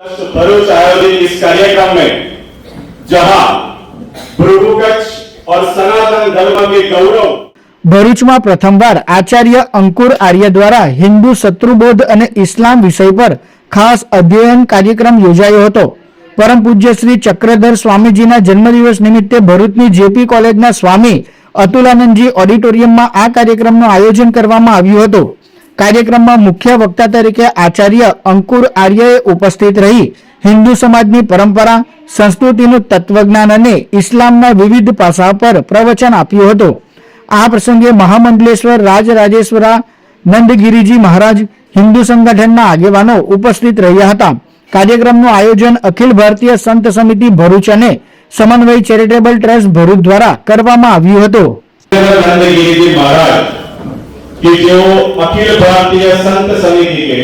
भरूच आयोजित इस कार्यक्रम में जहां भृगु कच्छ और सनातन धर्म के गौरव ભરૂચમાં પ્રથમવાર આચાર્ય અંકુર આર્ય દ્વારા હિન્દુ શત્રુબોધ અને ઇસ્લામ વિષય પર ખાસ અધ્યયન કાર્યક્રમ યોજાયો હતો. પરમ પૂજ્ય શ્રી ચક્રધર સ્વામીજીના જન્મદિવસ નિમિત્તે ભરૂચની જેપી કોલેજના સ્વામી અતુલાનંદજી ઓડિટોરિયમમાં આ કાર્યક્રમનું આયોજન કરવામાં આવ્યું હતું. કાર્યક્રમમાં મુખ્ય વક્તા તરીકે આચાર્ય અંકુર આર્યએ ઉપસ્થિત રહી હિન્દુ સમાજની પરંપરા, સંસ્કૃતિનું તત્વજ્ઞાન અને ઇસ્લામના વિવિધ પાસાઓ પર પ્રવચન આપ્યું હતું. આ પ્રસંગે મહામંડલેશ્વર રાજરાજેશ્વરા નંદગીરીજી મહારાજ, હિન્દુ સંગઠનના આગેવાનો ઉપસ્થિત રહ્યા હતા. કાર્યક્રમનું આયોજન અખિલ ભારતીય સંત સમિતિ ભરૂચ અને સમન્વય ચેરિટેબલ ટ્રસ્ટ ભરૂચ દ્વારા કરવામાં આવ્યું હતું. नंदगिरी महाराज कि जो अखिल भारतीय संत समिति के